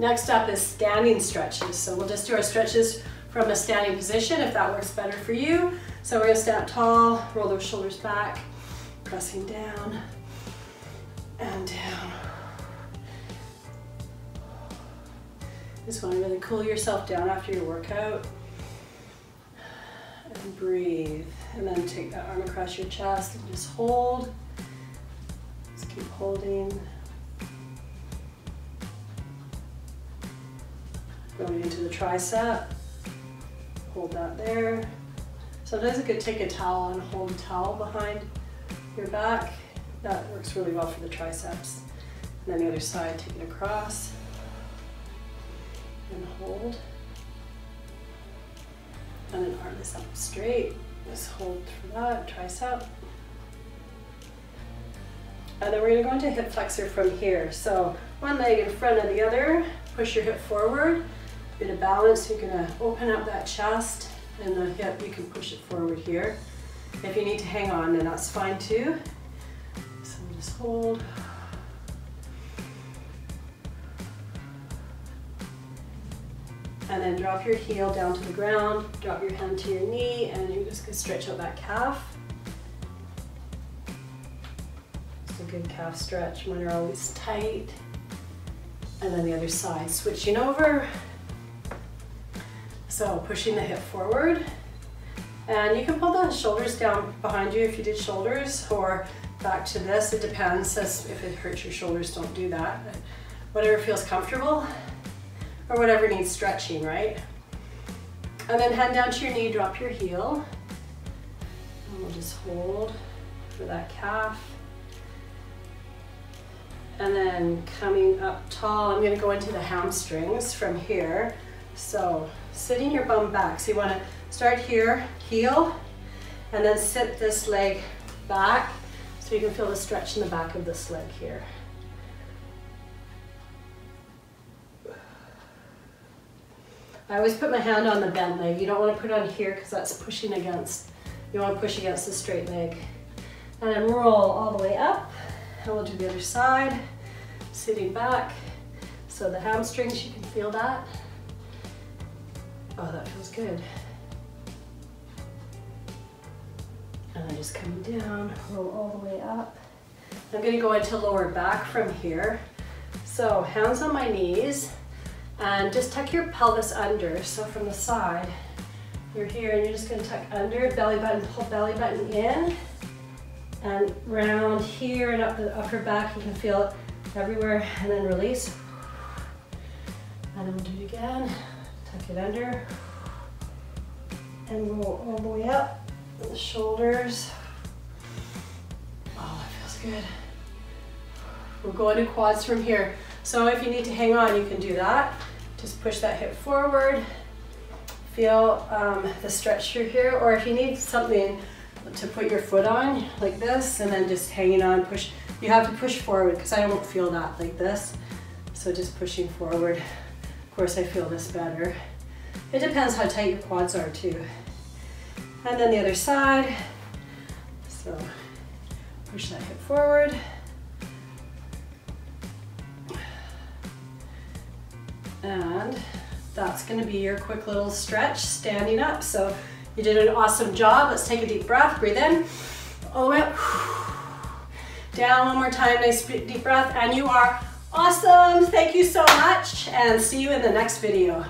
Next up is standing stretches. So we'll just do our stretches from a standing position if that works better for you. So we're gonna stand tall, roll those shoulders back, pressing down and down. Just want to really cool yourself down after your workout. And breathe. And then take that arm across your chest and just hold. Just keep holding. Going into the tricep. Hold that there. Sometimes it's good to take a towel and hold a towel behind your back. That works really well for the triceps. And then the other side, take it across. And hold. And then arm this up straight. Just hold for that, tricep. And then we're gonna go into hip flexor from here. So one leg in front of the other, push your hip forward. Bit of balance, you're gonna open up that chest and the hip, you can push it forward here. If you need to hang on, then that's fine too. So just hold. And then drop your heel down to the ground, drop your hand to your knee, and you're just gonna stretch out that calf. It's a good calf stretch. Mine are always tight. And then the other side, switching over. So pushing the hip forward. And you can pull the shoulders down behind you if you did shoulders, or back to this. It depends. If it hurts your shoulders, don't do that. But whatever feels comfortable, or whatever needs stretching, right? And then hand down to your knee, drop your heel. And we'll just hold for that calf. And then coming up tall, I'm gonna go into the hamstrings from here. So sitting your bum back. So you wanna start here, heel, and then sit this leg back so you can feel the stretch in the back of this leg here. I always put my hand on the bent leg. You don't want to put it on here because that's pushing against, you want to push against the straight leg. And then roll all the way up. And we'll do the other side, sitting back. So the hamstrings, you can feel that. Oh, that feels good. And then just coming down, roll all the way up. I'm going to go into lower back from here. So hands on my knees. And just tuck your pelvis under. So from the side, you're here and you're just gonna tuck under, belly button, pull belly button in, and round here and up the upper back. You can feel it everywhere, and then release. And then we'll do it again. Tuck it under, and roll all the way up. The shoulders. Oh, that feels good. We'll go into quads from here. So if you need to hang on, you can do that. Just push that hip forward. Feel the stretch through here, or if you need something to put your foot on, like this, and then just hanging on, push. You have to push forward, because I don't feel that like this. So just pushing forward. Of course, I feel this better. It depends how tight your quads are too. And then the other side. So push that hip forward. And that's going to be your quick little stretch standing up. So you did an awesome job. Let's take a deep breath. Breathe in, all the way up, down. One more time, nice deep breath. And you are awesome. Thank you so much, and see you in the next video.